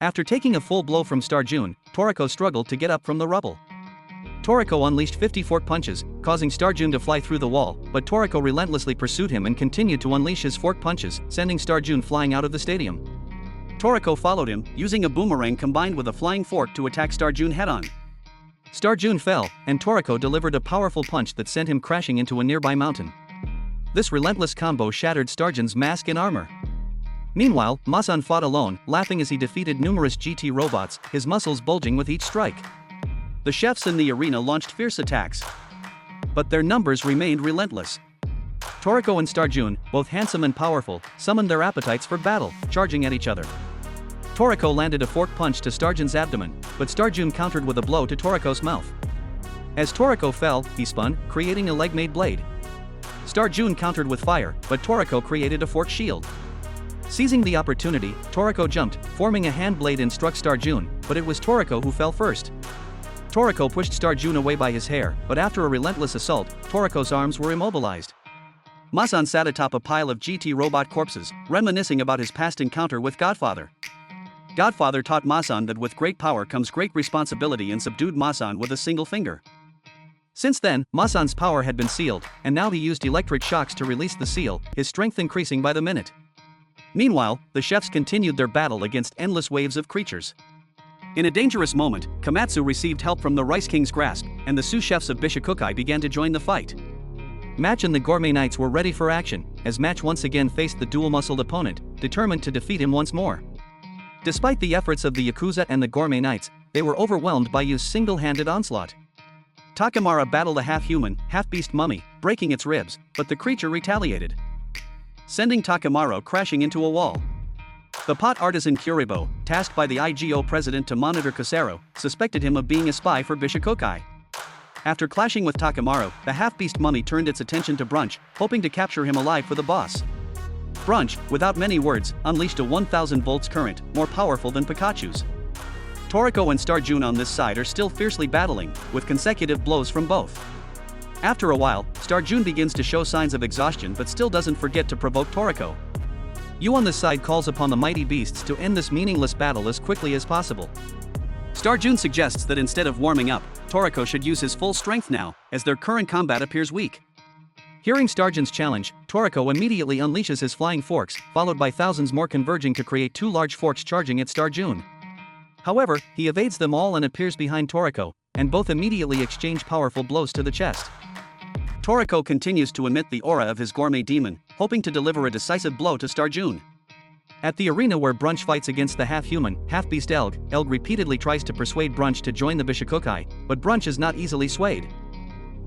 After taking a full blow from Starjun, Toriko struggled to get up from the rubble. Toriko unleashed 50 fork punches, causing Starjun to fly through the wall, but Toriko relentlessly pursued him and continued to unleash his fork punches, sending Starjun flying out of the stadium. Toriko followed him, using a boomerang combined with a flying fork to attack Starjun head-on. Starjun fell, and Toriko delivered a powerful punch that sent him crashing into a nearby mountain. This relentless combo shattered Starjun's mask and armor. Meanwhile, Masan fought alone, laughing as he defeated numerous GT robots, his muscles bulging with each strike. The chefs in the arena launched fierce attacks, but their numbers remained relentless. Toriko and Starjun, both handsome and powerful, summoned their appetites for battle, charging at each other. Toriko landed a fork punch to Starjun's abdomen, but Starjun countered with a blow to Toriko's mouth. As Toriko fell, he spun, creating a leg-made blade. Starjun countered with fire, but Toriko created a fork shield. Seizing the opportunity, Toriko jumped, forming a hand blade and struck Starjun, but it was Toriko who fell first. Toriko pushed Starjun away by his hair, but after a relentless assault, Toriko's arms were immobilized. Masan sat atop a pile of GT robot corpses, reminiscing about his past encounter with Godfather. Godfather taught Masan that with great power comes great responsibility and subdued Masan with a single finger. Since then, Masan's power had been sealed, and now he used electric shocks to release the seal, his strength increasing by the minute. Meanwhile, the chefs continued their battle against endless waves of creatures. In a dangerous moment, Komatsu received help from the Rice King's grasp, and the sous chefs of Bishokukai began to join the fight. Match and the Gourmet Knights were ready for action, as Match once again faced the dual-muscled opponent, determined to defeat him once more. Despite the efforts of the Yakuza and the Gourmet Knights, they were overwhelmed by Yu's single-handed onslaught. Takamara battled a half-human, half-beast mummy, breaking its ribs, but the creature retaliated, sending Takamaro crashing into a wall. The pot artisan Kuribo, tasked by the IGO president to monitor Kusero, suspected him of being a spy for Bishokukai. After clashing with Takamaro, the half-beast mummy turned its attention to Brunch, hoping to capture him alive for the boss. Brunch, without many words, unleashed a 1000 volts current, more powerful than Pikachu's. Toriko and Starjun on this side are still fiercely battling, with consecutive blows from both. After a while, Starjun begins to show signs of exhaustion but still doesn't forget to provoke Toriko. Yu on this side calls upon the mighty beasts to end this meaningless battle as quickly as possible. Starjun suggests that instead of warming up, Toriko should use his full strength now, as their current combat appears weak. Hearing Starjun's challenge, Toriko immediately unleashes his flying forks, followed by thousands more converging to create two large forks charging at Starjun. However, he evades them all and appears behind Toriko, and both immediately exchange powerful blows to the chest. Toriko continues to emit the aura of his gourmet demon, hoping to deliver a decisive blow to Starjun. At the arena where Brunch fights against the half-human, half-beast Elg repeatedly tries to persuade Brunch to join the Bishokukai, but Brunch is not easily swayed.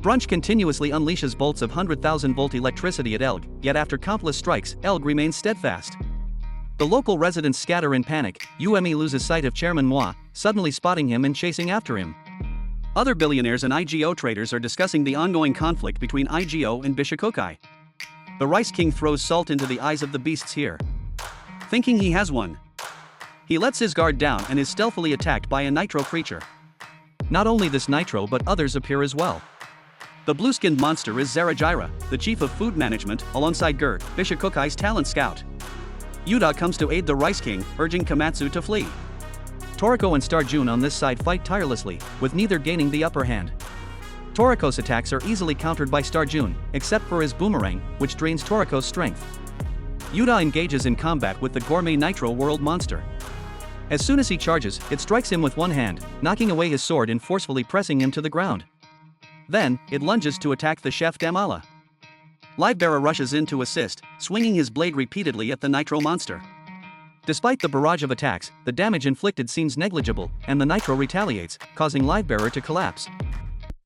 Brunch continuously unleashes bolts of 100,000 volt electricity at Elg, yet after countless strikes, Elg remains steadfast. The local residents scatter in panic. Uemi loses sight of Chairman Moi, suddenly spotting him and chasing after him. Other billionaires and IGO traders are discussing the ongoing conflict between IGO and Bishokukai. The Rice King throws salt into the eyes of the beasts here, thinking he has won. He lets his guard down and is stealthily attacked by a Nitro creature. Not only this Nitro but others appear as well. The blue-skinned monster is Zarajira, the chief of food management, alongside Gerd, Bishokukai's talent scout. Yuda comes to aid the Rice King, urging Komatsu to flee. Toriko and Starjun on this side fight tirelessly, with neither gaining the upper hand. Toriko's attacks are easily countered by Starjun, except for his boomerang, which drains Toriko's strength. Yuda engages in combat with the Gourmet Nitro World monster. As soon as he charges, it strikes him with one hand, knocking away his sword and forcefully pressing him to the ground. Then, it lunges to attack the chef Damala. Livebearer rushes in to assist, swinging his blade repeatedly at the Nitro monster. Despite the barrage of attacks, the damage inflicted seems negligible, and the Nitro retaliates, causing Livebearer to collapse.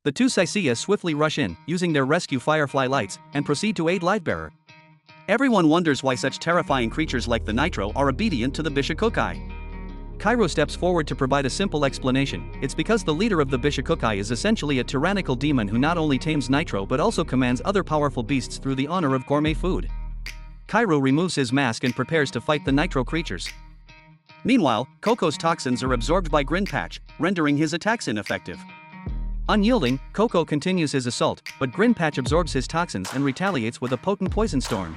The two Saisia swiftly rush in, using their rescue Firefly lights, and proceed to aid Livebearer. Everyone wonders why such terrifying creatures like the Nitro are obedient to the Bishokukai. Cairo steps forward to provide a simple explanation. It's because the leader of the Bishokukai is essentially a tyrannical demon who not only tames Nitro but also commands other powerful beasts through the honor of gourmet food. Cairo removes his mask and prepares to fight the Nitro creatures. Meanwhile, Coco's toxins are absorbed by Grinpatch, rendering his attacks ineffective. Unyielding, Coco continues his assault, but Grinpatch absorbs his toxins and retaliates with a potent poison storm.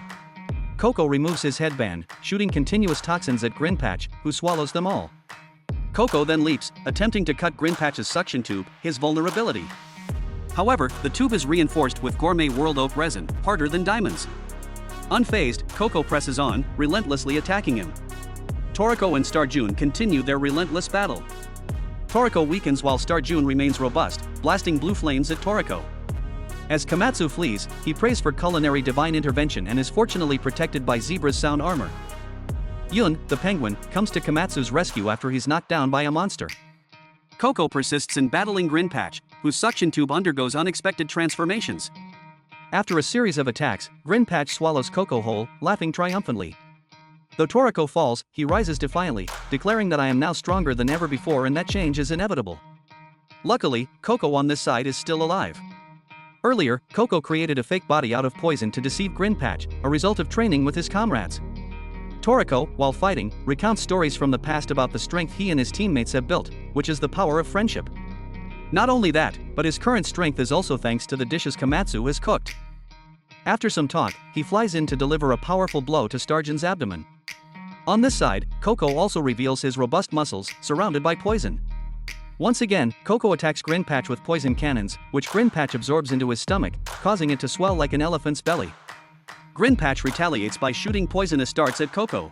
Coco removes his headband, shooting continuous toxins at Grinpatch, who swallows them all. Coco then leaps, attempting to cut Grinpatch's suction tube, his vulnerability. However, the tube is reinforced with gourmet world oak resin, harder than diamonds. Unfazed, Coco presses on, relentlessly attacking him. Toriko and Starjun continue their relentless battle. Toriko weakens while Starjun remains robust, blasting blue flames at Toriko. As Komatsu flees, he prays for culinary divine intervention and is fortunately protected by Zebra's sound armor. Yun, the penguin, comes to Komatsu's rescue after he's knocked down by a monster. Coco persists in battling Grinpatch, whose suction tube undergoes unexpected transformations. After a series of attacks, Grinpatch swallows Coco whole, laughing triumphantly. Though Toriko falls, he rises defiantly, declaring that I am now stronger than ever before and that change is inevitable. Luckily, Coco on this side is still alive. Earlier, Coco created a fake body out of poison to deceive Grinpatch, a result of training with his comrades. Toriko, while fighting, recounts stories from the past about the strength he and his teammates have built, which is the power of friendship. Not only that, but his current strength is also thanks to the dishes Komatsu has cooked. After some talk, he flies in to deliver a powerful blow to Starjun's abdomen. On this side, Coco also reveals his robust muscles, surrounded by poison. Once again, Coco attacks Grinpatch with poison cannons, which Grinpatch absorbs into his stomach, causing it to swell like an elephant's belly. Grinpatch retaliates by shooting poisonous darts at Coco.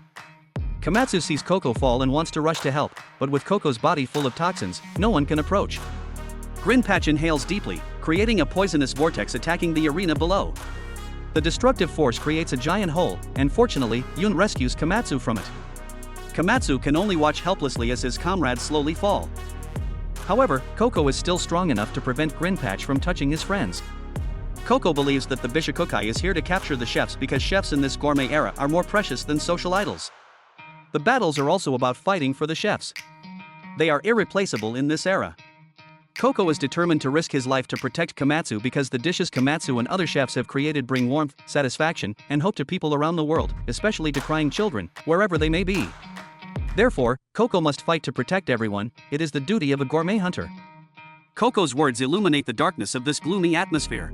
Komatsu sees Coco fall and wants to rush to help, but with Coco's body full of toxins, no one can approach. Grinpatch inhales deeply, creating a poisonous vortex attacking the arena below. The destructive force creates a giant hole, and fortunately, Yun rescues Komatsu from it. Komatsu can only watch helplessly as his comrades slowly fall. However, Coco is still strong enough to prevent Grinpatch from touching his friends. Coco believes that the Bishokukai is here to capture the chefs because chefs in this gourmet era are more precious than social idols. The battles are also about fighting for the chefs. They are irreplaceable in this era. Coco is determined to risk his life to protect Komatsu because the dishes Komatsu and other chefs have created bring warmth, satisfaction, and hope to people around the world, especially to crying children, wherever they may be. Therefore, Coco must fight to protect everyone. It is the duty of a gourmet hunter. Coco's words illuminate the darkness of this gloomy atmosphere.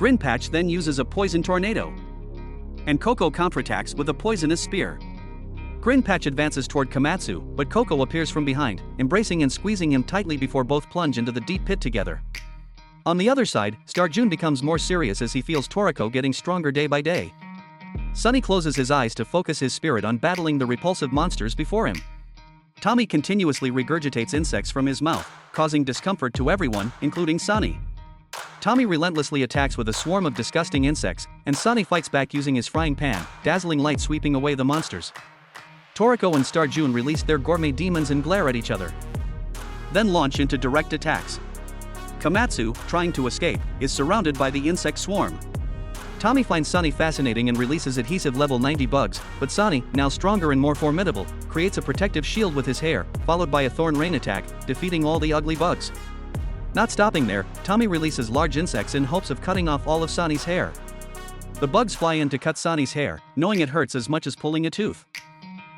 Grinpatch then uses a poison tornado. And Coco counterattacks with a poisonous spear. Grinpatch advances toward Komatsu, but Coco appears from behind, embracing and squeezing him tightly before both plunge into the deep pit together. On the other side, Starjun becomes more serious as he feels Toriko getting stronger day by day. Sunny closes his eyes to focus his spirit on battling the repulsive monsters before him. Tommy continuously regurgitates insects from his mouth, causing discomfort to everyone, including Sunny. Tommy relentlessly attacks with a swarm of disgusting insects, and Sunny fights back using his frying pan, dazzling light sweeping away the monsters. Toriko and Starjun release their gourmet demons and glare at each other. Then launch into direct attacks. Komatsu, trying to escape, is surrounded by the insect swarm. Tommy finds Sunny fascinating and releases adhesive level 90 bugs, but Sunny, now stronger and more formidable, creates a protective shield with his hair, followed by a thorn rain attack, defeating all the ugly bugs. Not stopping there, Tommy releases large insects in hopes of cutting off all of Sunny's hair. The bugs fly in to cut Sunny's hair, knowing it hurts as much as pulling a tooth.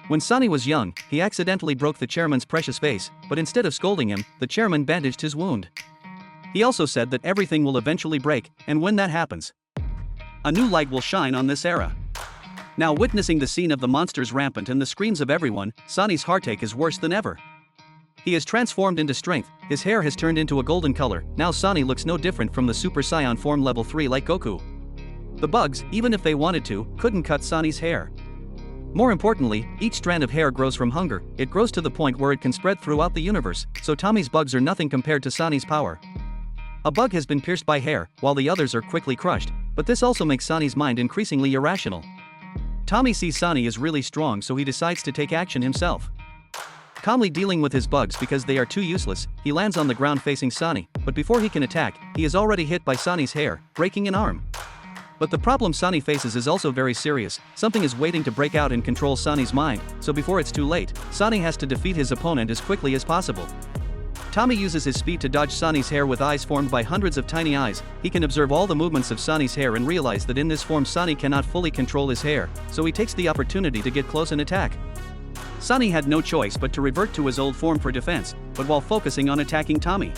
When Sunny was young, he accidentally broke the chairman's precious vase, but instead of scolding him, the chairman bandaged his wound. He also said that everything will eventually break, and when that happens, a new light will shine on this era. Now witnessing the scene of the monsters rampant and the screams of everyone, Sunny's heartache is worse than ever. He is transformed into strength, his hair has turned into a golden color, now Sunny looks no different from the Super Saiyan form level 3 like Goku. The bugs, even if they wanted to, couldn't cut Sunny's hair. More importantly, each strand of hair grows from hunger, it grows to the point where it can spread throughout the universe, so Tommy's bugs are nothing compared to Sunny's power. A bug has been pierced by hair, while the others are quickly crushed, but this also makes Sunny's mind increasingly irrational. Tommy sees Sunny is really strong, so he decides to take action himself. Calmly dealing with his bugs because they are too useless, he lands on the ground facing Sunny, but before he can attack, he is already hit by Sunny's hair, breaking an arm. But the problem Sunny faces is also very serious, something is waiting to break out and control Sunny's mind, so before it's too late, Sunny has to defeat his opponent as quickly as possible. Tommy uses his speed to dodge Sunny's hair with eyes formed by hundreds of tiny eyes. He can observe all the movements of Sunny's hair and realize that in this form Sunny cannot fully control his hair, so he takes the opportunity to get close and attack. Sunny had no choice but to revert to his old form for defense, but while focusing on attacking Tommy.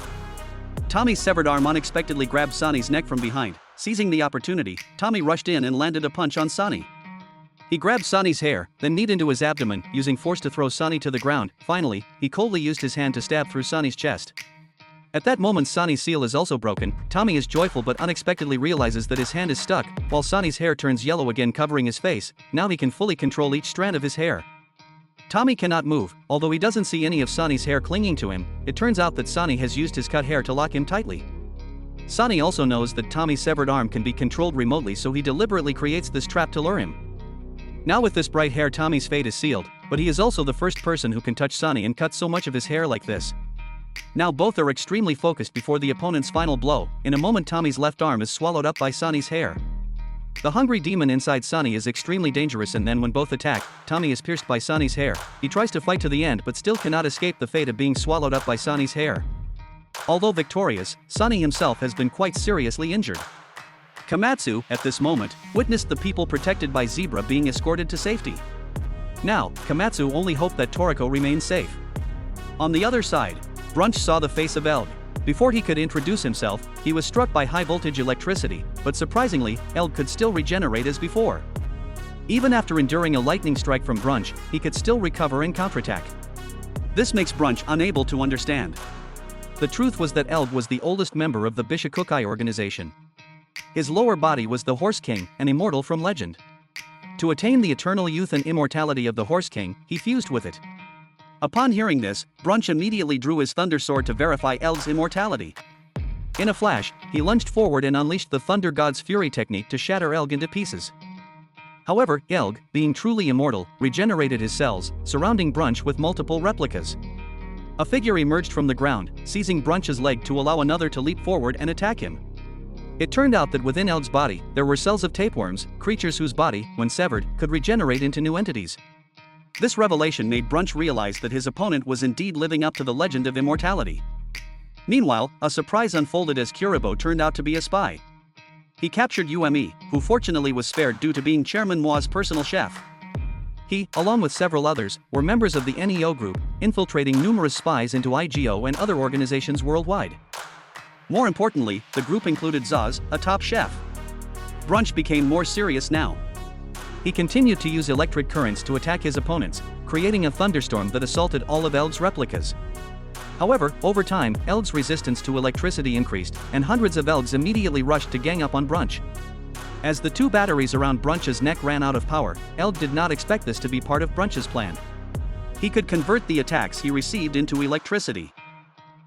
Tommy's severed arm unexpectedly grabbed Sunny's neck from behind. Seizing the opportunity, Tommy rushed in and landed a punch on Sunny. He grabbed Sunny's hair, then kneed into his abdomen, using force to throw Sunny to the ground. Finally, he coldly used his hand to stab through Sunny's chest. At that moment Sunny's seal is also broken. Tommy is joyful but unexpectedly realizes that his hand is stuck, while Sunny's hair turns yellow again covering his face. Now he can fully control each strand of his hair. Tommy cannot move, although he doesn't see any of Sunny's hair clinging to him. It turns out that Sunny has used his cut hair to lock him tightly. Sunny also knows that Tommy's severed arm can be controlled remotely, so he deliberately creates this trap to lure him. Now with this bright hair Tommy's fate is sealed, but he is also the first person who can touch Sunny and cut so much of his hair like this. Now both are extremely focused before the opponent's final blow. In a moment Tommy's left arm is swallowed up by Sunny's hair. The hungry demon inside Sunny is extremely dangerous, and then when both attack, Tommy is pierced by Sunny's hair. He tries to fight to the end but still cannot escape the fate of being swallowed up by Sunny's hair. Although victorious, Sunny himself has been quite seriously injured. Komatsu, at this moment, witnessed the people protected by Zebra being escorted to safety. Now, Komatsu only hoped that Toriko remains safe. On the other side, Brunch saw the face of Elg. Before he could introduce himself, he was struck by high-voltage electricity, but surprisingly, Elg could still regenerate as before. Even after enduring a lightning strike from Brunch, he could still recover and counterattack. This makes Brunch unable to understand. The truth was that Elg was the oldest member of the Bishokukai organization. His lower body was the Horse King, an immortal from legend. To attain the eternal youth and immortality of the Horse King, he fused with it. Upon hearing this, Brunch immediately drew his Thunder Sword to verify Elg's immortality. In a flash, he lunged forward and unleashed the Thunder God's Fury technique to shatter Elg into pieces. However, Elg, being truly immortal, regenerated his cells, surrounding Brunch with multiple replicas. A figure emerged from the ground, seizing Brunch's leg to allow another to leap forward and attack him. It turned out that within Elg's body, there were cells of tapeworms, creatures whose body, when severed, could regenerate into new entities. This revelation made Brunch realize that his opponent was indeed living up to the legend of immortality. Meanwhile, a surprise unfolded as Kuribo turned out to be a spy. He captured Ume, who fortunately was spared due to being Chairman Moa's personal chef. He, along with several others, were members of the NEO group, infiltrating numerous spies into IGO and other organizations worldwide. More importantly, the group included Zaz, a top chef. Brunch became more serious now. He continued to use electric currents to attack his opponents, creating a thunderstorm that assaulted all of Elg's replicas. However, over time, Elg's resistance to electricity increased, and hundreds of Elgs immediately rushed to gang up on Brunch. As the two batteries around Brunch's neck ran out of power, Elg did not expect this to be part of Brunch's plan. He could convert the attacks he received into electricity.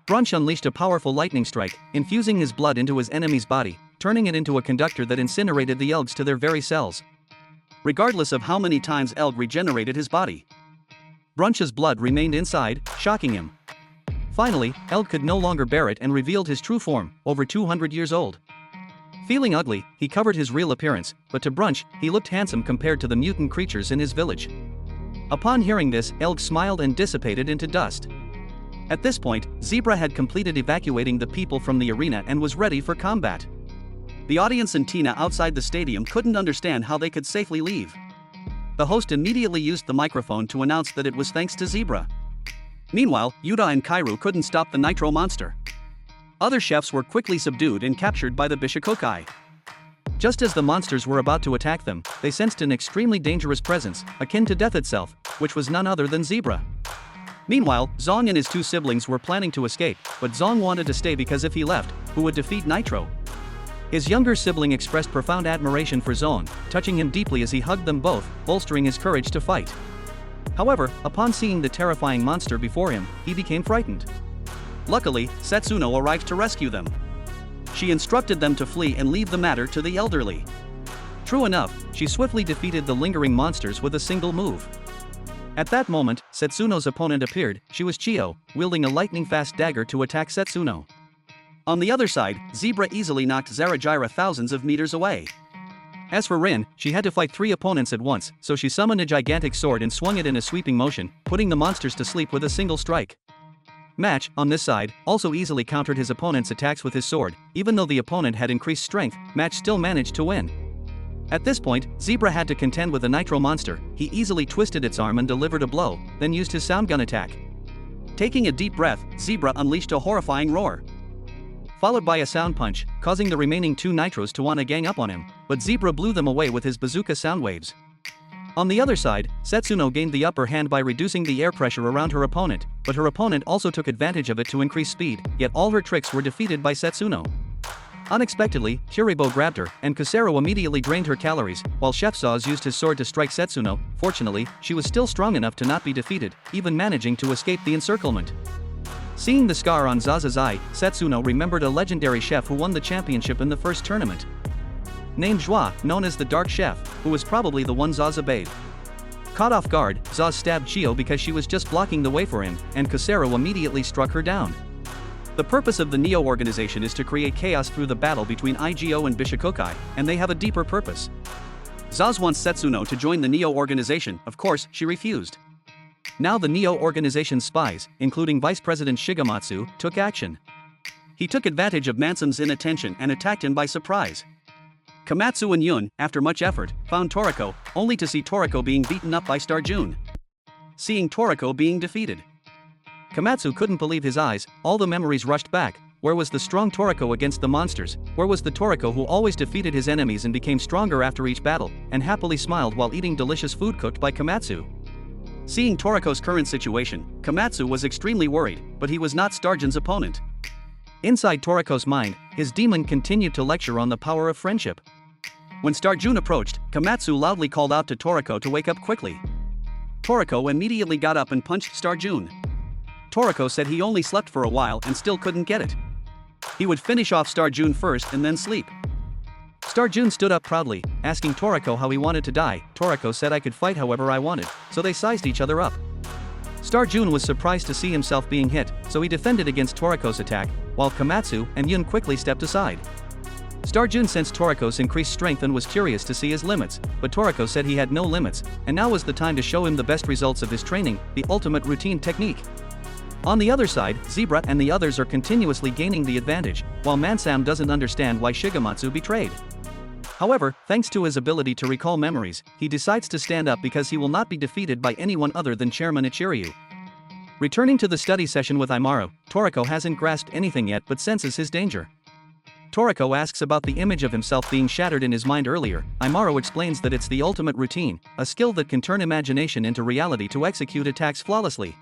Brunch unleashed a powerful lightning strike, infusing his blood into his enemy's body, turning it into a conductor that incinerated the Elgs to their very cells. Regardless of how many times Elg regenerated his body, Brunch's blood remained inside, shocking him. Finally, Elg could no longer bear it and revealed his true form, over 200 years old. Feeling ugly, he covered his real appearance, but to Brunch, he looked handsome compared to the mutant creatures in his village. Upon hearing this, Elg smiled and dissipated into dust. At this point, Zebra had completed evacuating the people from the arena and was ready for combat. The audience and Tina outside the stadium couldn't understand how they could safely leave. The host immediately used the microphone to announce that it was thanks to Zebra. Meanwhile, Yuta and Kairu couldn't stop the Nitro monster. Other chefs were quickly subdued and captured by the Bishokukai. Just as the monsters were about to attack them, they sensed an extremely dangerous presence, akin to death itself, which was none other than Zebra. Meanwhile, Zong and his two siblings were planning to escape, but Zong wanted to stay because if he left, who would defeat Nitro? His younger sibling expressed profound admiration for Zong, touching him deeply as he hugged them both, bolstering his courage to fight. However, upon seeing the terrifying monster before him, he became frightened. Luckily, Setsuno arrived to rescue them. She instructed them to flee and leave the matter to the elderly. True enough, she swiftly defeated the lingering monsters with a single move. At that moment, Setsuno's opponent appeared. She was Chiyo, wielding a lightning-fast dagger to attack Setsuno. On the other side, Zebra easily knocked Zarajira thousands of meters away. As for Rin, she had to fight 3 opponents at once, so she summoned a gigantic sword and swung it in a sweeping motion, putting the monsters to sleep with a single strike. Match, on this side, also easily countered his opponent's attacks with his sword. Even though the opponent had increased strength, Match still managed to win. At this point, Zebra had to contend with a Nitro monster. He easily twisted its arm and delivered a blow, then used his sound gun attack. Taking a deep breath, Zebra unleashed a horrifying roar, followed by a sound punch, causing the remaining 2 Nitros to want to gang up on him, but Zebra blew them away with his bazooka sound waves. On the other side, Setsuno gained the upper hand by reducing the air pressure around her opponent, but her opponent also took advantage of it to increase speed, yet all her tricks were defeated by Setsuno. Unexpectedly, Kuribo grabbed her, and Kusero immediately drained her calories, while Chef Zaz used his sword to strike Setsuno. Fortunately, she was still strong enough to not be defeated, even managing to escape the encirclement. Seeing the scar on Zaz's eye, Setsuno remembered a legendary chef who won the championship in the first tournament. Named Joie, known as the Dark Chef, who was probably the one Zaz obeyed. Caught off guard, Zaz stabbed Chio because she was just blocking the way for him, and Kusero immediately struck her down. The purpose of the Neo organization is to create chaos through the battle between IGO and Bishokukai, and they have a deeper purpose. Zaz wants Setsuno to join the Neo organization. Of course, she refused. Now the Neo organization's spies, including Vice President Shigematsu, took action. He took advantage of Mansam's inattention and attacked him by surprise. Komatsu and Yun, after much effort, found Toriko, only to see Toriko being beaten up by Star June. Seeing Toriko being defeated, Komatsu couldn't believe his eyes. All the memories rushed back. Where was the strong Toriko against the monsters? Where was the Toriko who always defeated his enemies and became stronger after each battle, and happily smiled while eating delicious food cooked by Komatsu? Seeing Toriko's current situation, Komatsu was extremely worried, but he was not Starjun's opponent. Inside Toriko's mind, his demon continued to lecture on the power of friendship. When Starjun approached, Komatsu loudly called out to Toriko to wake up quickly. Toriko immediately got up and punched Starjun. Toriko said he only slept for a while and still couldn't get it. He would finish off Starjun first and then sleep. Starjun stood up proudly, asking Toriko how he wanted to die. Toriko said I could fight however I wanted, so they sized each other up. Starjun was surprised to see himself being hit, so he defended against Toriko's attack, while Komatsu and Yun quickly stepped aside. Starjun sensed Toriko's increased strength and was curious to see his limits, but Toriko said he had no limits, and now was the time to show him the best results of his training, the ultimate routine technique. On the other side, Zebra and the others are continuously gaining the advantage, while Mansam doesn't understand why Shigematsu betrayed. However, thanks to his ability to recall memories, he decides to stand up because he will not be defeated by anyone other than Chairman Ichiryu. Returning to the study session with Imaru, Toriko hasn't grasped anything yet but senses his danger. Toriko asks about the image of himself being shattered in his mind earlier. Imaru explains that it's the ultimate routine, a skill that can turn imagination into reality to execute attacks flawlessly.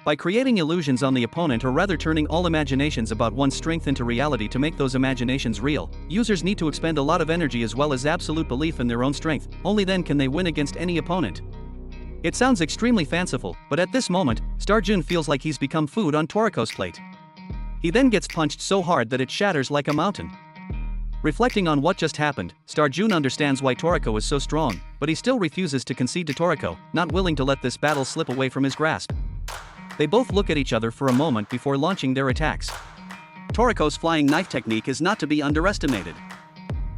By creating illusions on the opponent, or rather turning all imaginations about one's strength into reality to make those imaginations real, users need to expend a lot of energy as well as absolute belief in their own strength. Only then can they win against any opponent. It sounds extremely fanciful, but at this moment, Starjun feels like he's become food on Toriko's plate. He then gets punched so hard that it shatters like a mountain. Reflecting on what just happened, Starjun understands why Toriko is so strong, but he still refuses to concede to Toriko, not willing to let this battle slip away from his grasp. They both look at each other for a moment before launching their attacks. Toriko's flying knife technique is not to be underestimated.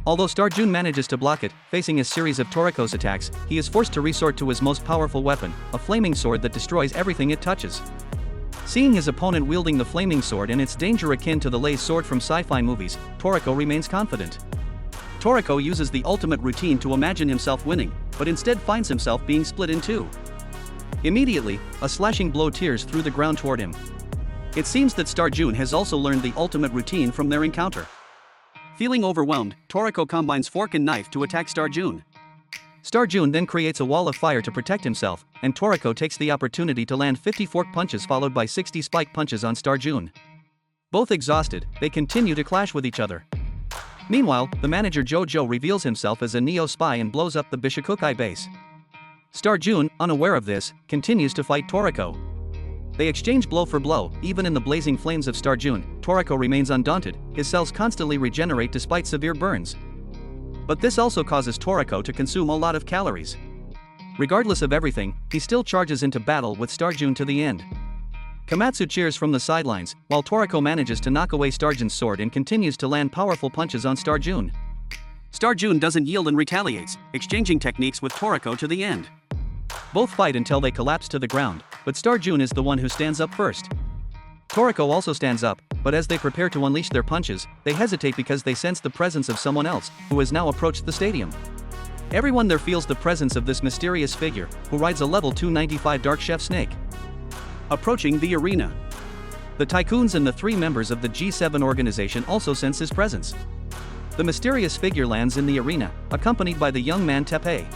Although Starjun manages to block it, facing a series of Toriko's attacks, he is forced to resort to his most powerful weapon, a flaming sword that destroys everything it touches. Seeing his opponent wielding the flaming sword and its danger akin to the Lay's sword from sci-fi movies, Toriko remains confident. Toriko uses the ultimate routine to imagine himself winning, but instead finds himself being split in two. Immediately, a slashing blow tears through the ground toward him. It seems that Starjun has also learned the ultimate routine from their encounter. Feeling overwhelmed, Toriko combines fork and knife to attack Starjun. Starjun then creates a wall of fire to protect himself, and Toriko takes the opportunity to land 50 fork punches followed by 60 spike punches on Starjun. Both exhausted, they continue to clash with each other. Meanwhile, the manager Jojo reveals himself as a Neo spy and blows up the Bishokukai base. Starjun, unaware of this, continues to fight Toriko. They exchange blow for blow. Even in the blazing flames of Starjun, Toriko remains undaunted. His cells constantly regenerate despite severe burns. But this also causes Toriko to consume a lot of calories. Regardless of everything, he still charges into battle with Starjun to the end. Komatsu cheers from the sidelines, while Toriko manages to knock away Starjun's sword and continues to land powerful punches on Starjun. Starjun doesn't yield and retaliates, exchanging techniques with Toriko to the end. Both fight until they collapse to the ground, but Starjun is the one who stands up first. Toriko also stands up, but as they prepare to unleash their punches, they hesitate because they sense the presence of someone else, who has now approached the stadium. Everyone there feels the presence of this mysterious figure, who rides a level 295 Dark Chef Snake. Approaching the arena. The tycoons and the 3 members of the G7 organization also sense his presence. The mysterious figure lands in the arena, accompanied by the young man Teppei.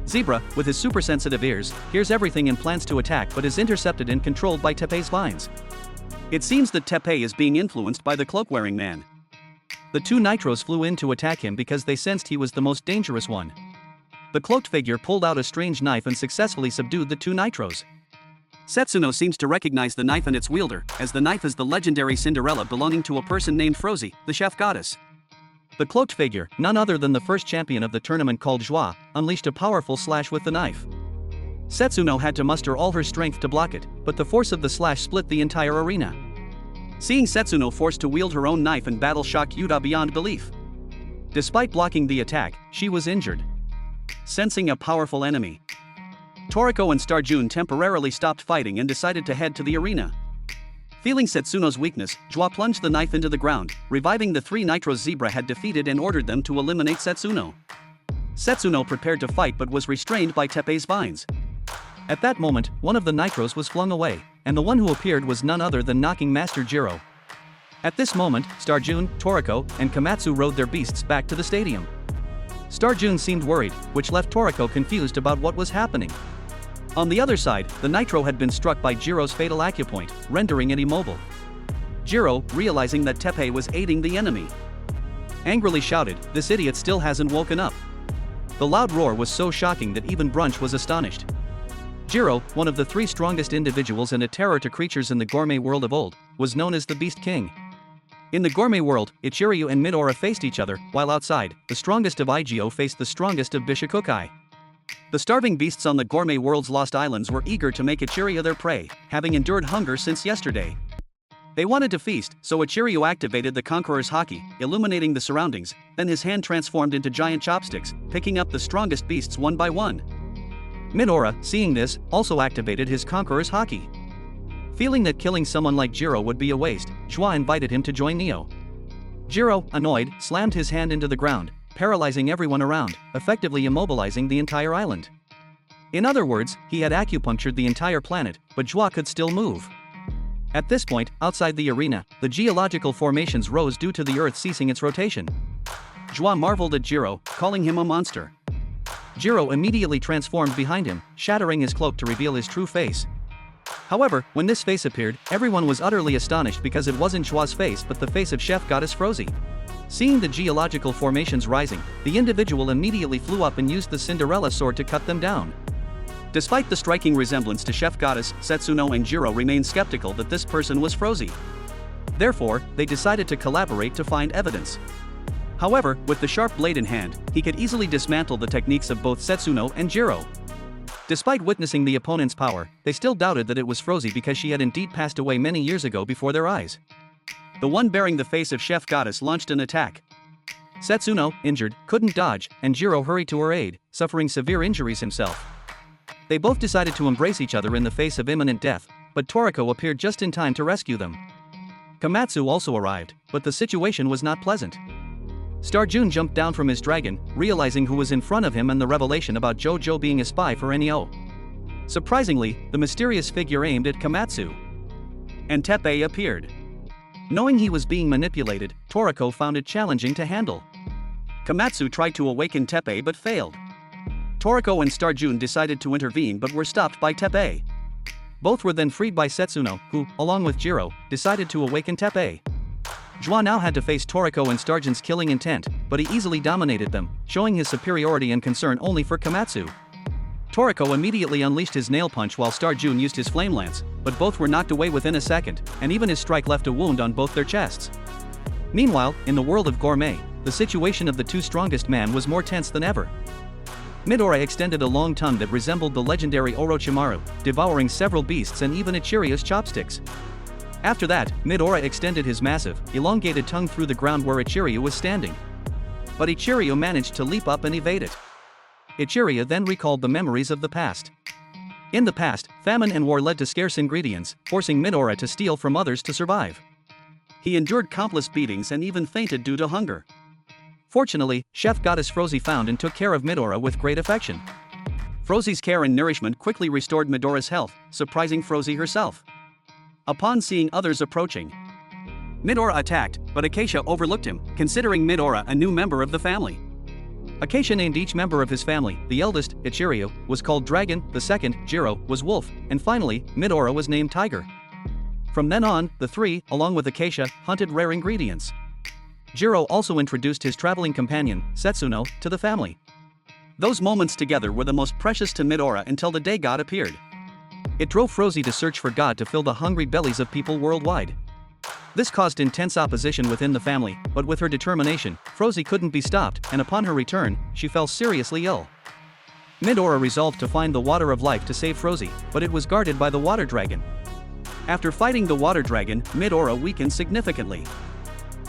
Zebra, with his super-sensitive ears, hears everything and plans to attack but is intercepted and controlled by Tepe's vines. It seems that Tepe is being influenced by the cloak-wearing man. The two Nitros flew in to attack him because they sensed he was the most dangerous one. The cloaked figure pulled out a strange knife and successfully subdued the two Nitros. Setsuno seems to recognize the knife and its wielder, as the knife is the legendary Cinderella belonging to a person named Frozy, the chef goddess. The cloaked figure, none other than the first champion of the tournament called Joie, unleashed a powerful slash with the knife. Setsuno had to muster all her strength to block it, but the force of the slash split the entire arena. Seeing Setsuno forced to wield her own knife and battle shocked Yuta beyond belief. Despite blocking the attack, she was injured. Sensing a powerful enemy, Toriko and Starjun temporarily stopped fighting and decided to head to the arena. Feeling Setsuno's weakness, Joie plunged the knife into the ground, reviving the three Nitros Zebra had defeated and ordered them to eliminate Setsuno. Setsuno prepared to fight but was restrained by Tepe's vines. At that moment, one of the Nitros was flung away, and the one who appeared was none other than Knocking Master Jiro. At this moment, Starjun, Toriko, and Komatsu rode their beasts back to the stadium. Starjun seemed worried, which left Toriko confused about what was happening. On the other side, the Nitro had been struck by Jiro's fatal acupoint, rendering it immobile. Jiro, realizing that Tepe was aiding the enemy, angrily shouted, "This idiot still hasn't woken up." The loud roar was so shocking that even Brunch was astonished. Jiro, one of the three strongest individuals and a terror to creatures in the gourmet world of old, was known as the Beast King. In the gourmet world, Ichiryu and Midora faced each other, while outside, the strongest of Igyo faced the strongest of Bishokukai. The starving beasts on the gourmet world's lost islands were eager to make Ichiryu their prey, having endured hunger since yesterday. They wanted to feast, so Ichiryu activated the Conqueror's Haki, illuminating the surroundings, then his hand transformed into giant chopsticks, picking up the strongest beasts one by one. Midora, seeing this, also activated his Conqueror's Haki. Feeling that killing someone like Jiro would be a waste, Joie invited him to join Neo. Jiro, annoyed, slammed his hand into the ground, paralyzing everyone around, effectively immobilizing the entire island. In other words, he had acupunctured the entire planet, but Joie could still move. At this point, outside the arena, the geological formations rose due to the Earth ceasing its rotation. Joie marveled at Jiro, calling him a monster. Jiro immediately transformed behind him, shattering his cloak to reveal his true face. However, when this face appeared, everyone was utterly astonished because it wasn't Joie's face but the face of Chef Goddess Frozy. Seeing the geological formations rising, the individual immediately flew up and used the Cinderella sword to cut them down. Despite the striking resemblance to Chef Goddess, Setsuno and Jiro remained skeptical that this person was Frozy. Therefore, they decided to collaborate to find evidence. However, with the sharp blade in hand, he could easily dismantle the techniques of both Setsuno and Jiro. Despite witnessing the opponent's power, they still doubted that it was Frozy because she had indeed passed away many years ago before their eyes. The one bearing the face of Chef Goddess launched an attack. Setsuno, injured, couldn't dodge, and Jiro hurried to her aid, suffering severe injuries himself. They both decided to embrace each other in the face of imminent death, but Toriko appeared just in time to rescue them. Komatsu also arrived, but the situation was not pleasant. Starjun jumped down from his dragon, realizing who was in front of him and the revelation about Jojo being a spy for Neo. Surprisingly, the mysterious figure aimed at Komatsu. And Tepe appeared. Knowing he was being manipulated, Toriko found it challenging to handle. Komatsu tried to awaken Tepe but failed. Toriko and Starjun decided to intervene but were stopped by Tepe. Both were then freed by Setsuno, who, along with Jiro, decided to awaken Tepe. Joie now had to face Toriko and Starjun's killing intent, but he easily dominated them, showing his superiority and concern only for Komatsu. Toriko immediately unleashed his nail punch while Starjun used his flame lance, but both were knocked away within a second, and even his strike left a wound on both their chests. Meanwhile, in the world of Gourmet, the situation of the two strongest men was more tense than ever. Midora extended a long tongue that resembled the legendary Orochimaru, devouring several beasts and even Ichiryu's chopsticks. After that, Midora extended his massive, elongated tongue through the ground where Ichiryu was standing. But Ichiryu managed to leap up and evade it. Ichiryu then recalled the memories of the past. In the past, famine and war led to scarce ingredients, forcing Midora to steal from others to survive. He endured countless beatings and even fainted due to hunger. Fortunately, Chef Goddess Frozy found and took care of Midora with great affection. Frozy's care and nourishment quickly restored Midora's health, surprising Frozy herself. Upon seeing others approaching, Midora attacked, but Acacia overlooked him, considering Midora a new member of the family. Acacia named each member of his family. The eldest, Ichiryu, was called Dragon, the second, Jiro, was Wolf, and finally, Midora was named Tiger. From then on, the three, along with Acacia, hunted rare ingredients. Jiro also introduced his traveling companion, Setsuno, to the family. Those moments together were the most precious to Midora until the day God appeared. It drove Frozy to search for God to fill the hungry bellies of people worldwide. This caused intense opposition within the family, but with her determination, Frozy couldn't be stopped, and upon her return, she fell seriously ill. Midora resolved to find the water of life to save Frozy, but it was guarded by the water dragon. After fighting the water dragon, Midora weakened significantly.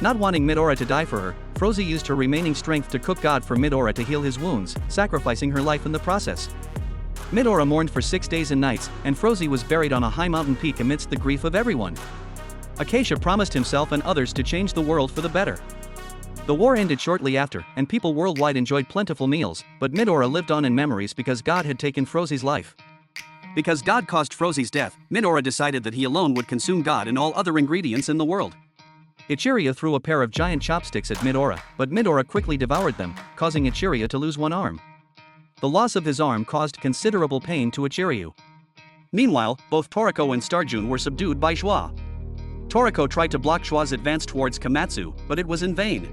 Not wanting Midora to die for her, Frozy used her remaining strength to cook God for Midora to heal his wounds, sacrificing her life in the process. Midora mourned for 6 days and nights, and Frozy was buried on a high mountain peak amidst the grief of everyone. Acacia promised himself and others to change the world for the better. The war ended shortly after, and people worldwide enjoyed plentiful meals, but Midora lived on in memories because God had taken Frozy's life. Because God caused Frozy's death, Midora decided that he alone would consume God and all other ingredients in the world. Ichiryu threw a pair of giant chopsticks at Midora, but Midora quickly devoured them, causing Ichiryu to lose one arm. The loss of his arm caused considerable pain to Ichiryu. Meanwhile, both Toriko and Starjun were subdued by Joie. Toriko tried to block Joie's advance towards Komatsu, but it was in vain.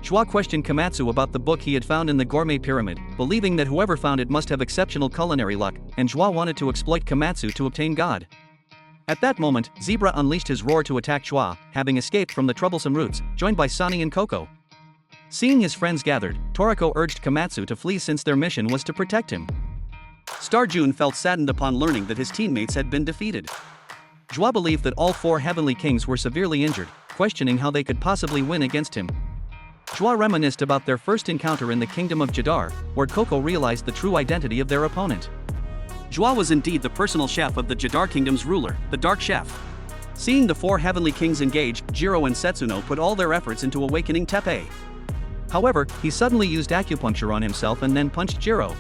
Joie questioned Komatsu about the book he had found in the Gourmet Pyramid, believing that whoever found it must have exceptional culinary luck, and Joie wanted to exploit Komatsu to obtain God. At that moment, Zebra unleashed his roar to attack Joie, having escaped from the troublesome roots, joined by Sunny and Coco. Seeing his friends gathered, Toriko urged Komatsu to flee since their mission was to protect him. Starjun felt saddened upon learning that his teammates had been defeated. Joie believed that all 4 heavenly kings were severely injured, questioning how they could possibly win against him. Joie reminisced about their first encounter in the kingdom of Jadar, where Coco realized the true identity of their opponent. Joie was indeed the personal chef of the Jadar kingdom's ruler, the Dark Chef. Seeing the 4 heavenly kings engage, Jiro and Setsuno put all their efforts into awakening Teppei. However, he suddenly used acupuncture on himself and then punched Jiro.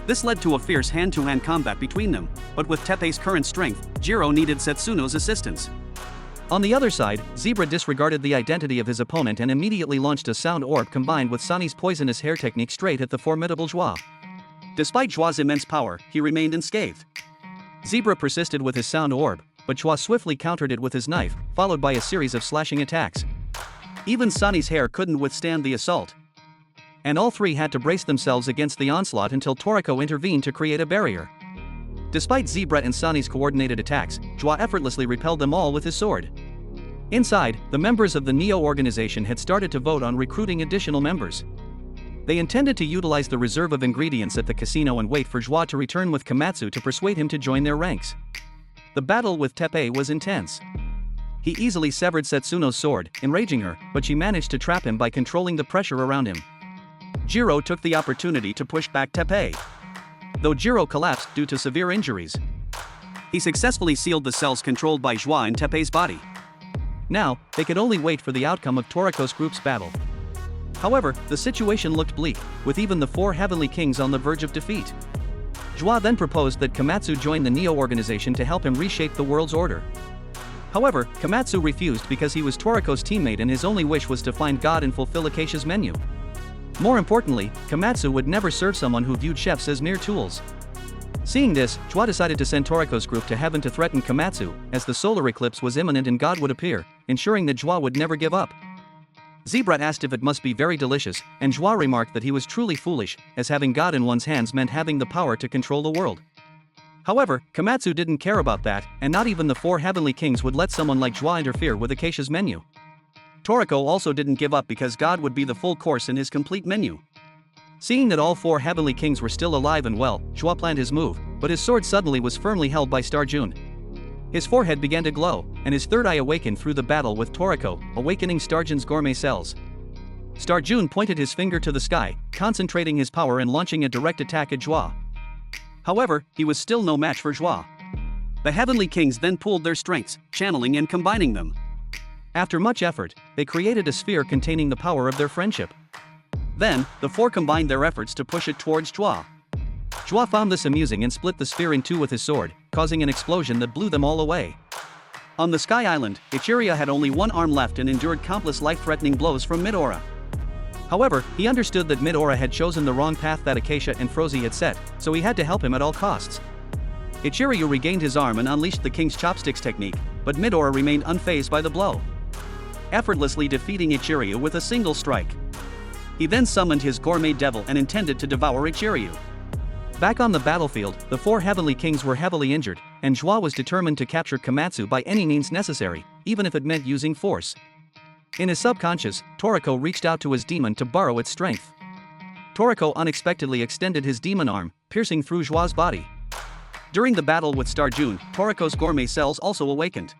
This led to a fierce hand-to-hand combat between them, but with Teppei's current strength, Jiro needed Setsuno's assistance. On the other side, Zebra disregarded the identity of his opponent and immediately launched a sound orb combined with Sunny's poisonous hair technique straight at the formidable Joie. Despite Joie's immense power, he remained unscathed. Zebra persisted with his sound orb, but Joie swiftly countered it with his knife, followed by a series of slashing attacks. Even Sunny's hair couldn't withstand the assault. And all 3 had to brace themselves against the onslaught until Toriko intervened to create a barrier. Despite Zebra and Sunny's coordinated attacks, Joie effortlessly repelled them all with his sword. Inside, the members of the Neo organization had started to vote on recruiting additional members. They intended to utilize the reserve of ingredients at the casino and wait for Joie to return with Komatsu to persuade him to join their ranks. The battle with Teppei was intense. He easily severed Setsuno's sword, enraging her, but she managed to trap him by controlling the pressure around him. Jiro took the opportunity to push back Teppei. Though Jiro collapsed due to severe injuries, he successfully sealed the cells controlled by Joie in Teppei's body. Now, they could only wait for the outcome of Toriko's group's battle. However, the situation looked bleak, with even the 4 heavenly kings on the verge of defeat. Joie then proposed that Komatsu join the Neo organization to help him reshape the world's order. However, Komatsu refused because he was Toriko's teammate and his only wish was to find God and fulfill Acacia's menu. More importantly, Komatsu would never serve someone who viewed chefs as mere tools. Seeing this, Joie decided to send Toriko's group to heaven to threaten Komatsu, as the solar eclipse was imminent and God would appear, ensuring that Joie would never give up. Zebra asked if it must be very delicious, and Joie remarked that he was truly foolish, as having God in one's hands meant having the power to control the world. However, Komatsu didn't care about that, and not even the 4 heavenly kings would let someone like Joie interfere with Acacia's menu. Toriko also didn't give up because God would be the full course in his complete menu. Seeing that all 4 heavenly kings were still alive and well, Joie planned his move, but his sword suddenly was firmly held by Starjun. His forehead began to glow, and his third eye awakened through the battle with Toriko, awakening Starjun's gourmet cells. Starjun pointed his finger to the sky, concentrating his power and launching a direct attack at Joie. However, he was still no match for Joie. The heavenly kings then pooled their strengths, channeling and combining them. After much effort, they created a sphere containing the power of their friendship. Then, the 4 combined their efforts to push it towards Joie. Joie found this amusing and split the sphere in 2 with his sword, causing an explosion that blew them all away. On the Sky Island, Ichiryu had only one arm left and endured countless life-threatening blows from Midora. However, he understood that Midora had chosen the wrong path that Acacia and Frozy had set, so he had to help him at all costs. Ichiryu regained his arm and unleashed the King's Chopsticks technique, but Midora remained unfazed by the blow, effortlessly defeating Ichiryu with a single strike. He then summoned his Gourmet Devil and intended to devour Ichiryu. Back on the battlefield, the four Heavenly Kings were heavily injured, and Joie was determined to capture Komatsu by any means necessary, even if it meant using force. In his subconscious, Toriko reached out to his demon to borrow its strength. Toriko unexpectedly extended his demon arm, piercing through Joie's body. During the battle with Star June, Toriko's gourmet cells also awakened.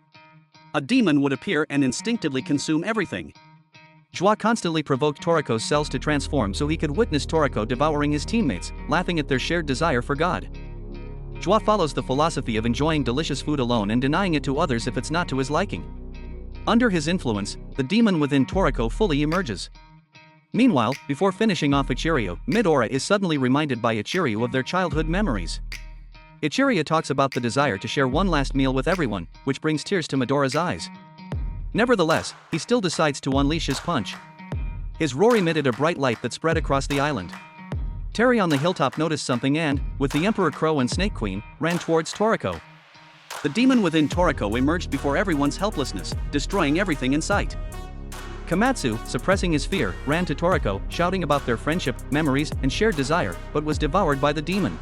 A demon would appear and instinctively consume everything. Joie constantly provoked Toriko's cells to transform so he could witness Toriko devouring his teammates, laughing at their shared desire for God. Joie follows the philosophy of enjoying delicious food alone and denying it to others if it's not to his liking. Under his influence, the demon within Toriko fully emerges. Meanwhile, before finishing off Ichiryu, Midora is suddenly reminded by Ichiryu of their childhood memories. Ichiryu talks about the desire to share one last meal with everyone, which brings tears to Midora's eyes. Nevertheless, he still decides to unleash his punch. His roar emitted a bright light that spread across the island. Terry on the hilltop noticed something and, with the Emperor Crow and Snake Queen, ran towards Toriko. The demon within Toriko emerged before everyone's helplessness, destroying everything in sight. Komatsu, suppressing his fear, ran to Toriko, shouting about their friendship, memories, and shared desire, but was devoured by the demon.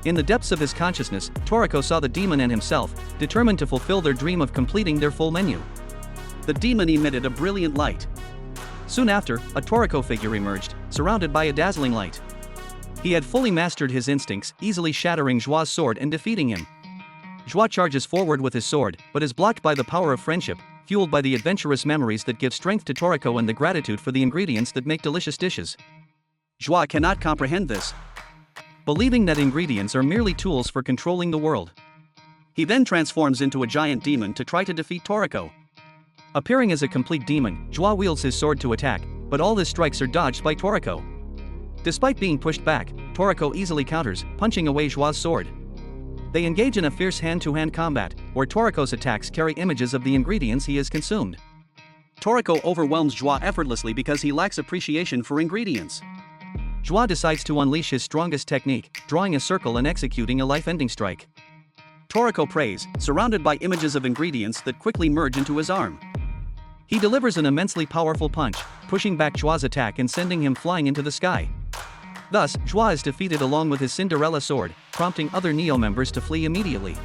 In the depths of his consciousness, Toriko saw the demon and himself, determined to fulfill their dream of completing their full menu. The demon emitted a brilliant light. Soon after, a Toriko figure emerged, surrounded by a dazzling light. He had fully mastered his instincts, easily shattering Joie's sword and defeating him. Joie charges forward with his sword, but is blocked by the power of friendship, fueled by the adventurous memories that give strength to Toriko and the gratitude for the ingredients that make delicious dishes. Joie cannot comprehend this, believing that ingredients are merely tools for controlling the world. He then transforms into a giant demon to try to defeat Toriko. Appearing as a complete demon, Joie wields his sword to attack, but all his strikes are dodged by Toriko. Despite being pushed back, Toriko easily counters, punching away Joie's sword. They engage in a fierce hand-to-hand combat, where Toriko's attacks carry images of the ingredients he has consumed. Toriko overwhelms Joie effortlessly because he lacks appreciation for ingredients. Joie decides to unleash his strongest technique, drawing a circle and executing a life-ending strike. Toriko prays, surrounded by images of ingredients that quickly merge into his arm. He delivers an immensely powerful punch, pushing back Joie's attack and sending him flying into the sky. Thus, Joie is defeated along with his Cinderella sword, prompting other Neo members to flee immediately.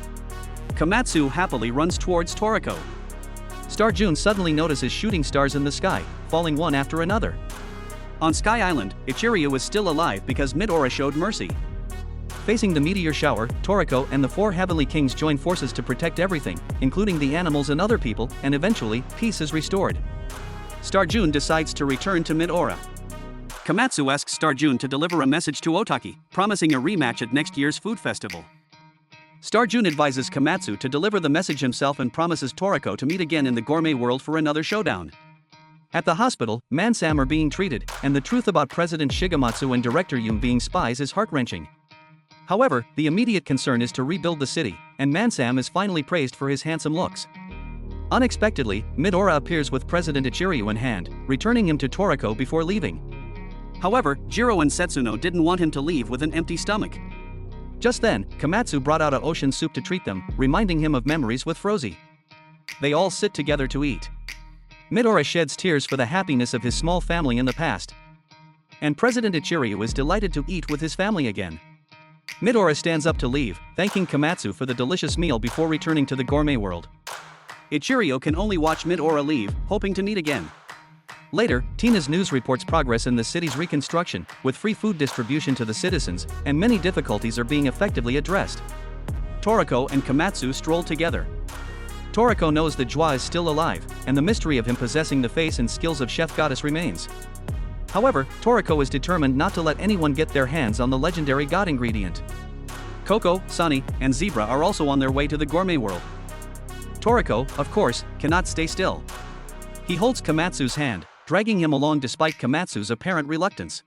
Komatsu happily runs towards Toriko. Star June suddenly notices shooting stars in the sky, falling one after another. On Sky Island, Ichiryu is still alive because Midora showed mercy. Facing the meteor shower, Toriko and the four Heavenly Kings join forces to protect everything, including the animals and other people, and eventually, peace is restored. Star June decides to return to Midora. Komatsu asks Star June to deliver a message to Otaki, promising a rematch at next year's food festival. Star June advises Komatsu to deliver the message himself and promises Toriko to meet again in the gourmet world for another showdown. At the hospital, Mansam are being treated, and the truth about President Shigematsu and Director Yum being spies is heart-wrenching. However, the immediate concern is to rebuild the city, and Mansam is finally praised for his handsome looks. Unexpectedly, Midora appears with President Ichiryu in hand, returning him to Toriko before leaving. However, Jiro and Setsuno didn't want him to leave with an empty stomach. Just then, Komatsu brought out a ocean soup to treat them, reminding him of memories with Frozy. They all sit together to eat. Midora sheds tears for the happiness of his small family in the past. And President Ichiryu is delighted to eat with his family again. Midora stands up to leave, thanking Komatsu for the delicious meal before returning to the gourmet world. Ichiryu can only watch Midora leave, hoping to meet again. Later, Tina's news reports progress in the city's reconstruction, with free food distribution to the citizens, and many difficulties are being effectively addressed. Toriko and Komatsu stroll together. Toriko knows that Joie is still alive, and the mystery of him possessing the face and skills of Chef Goddess remains. However, Toriko is determined not to let anyone get their hands on the legendary god ingredient. Coco, Sunny, and Zebra are also on their way to the gourmet world. Toriko, of course, cannot stay still. He holds Komatsu's hand, dragging him along despite Komatsu's apparent reluctance.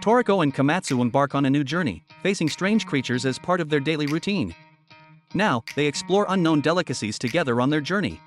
Toriko and Komatsu embark on a new journey, facing strange creatures as part of their daily routine. Now, they explore unknown delicacies together on their journey.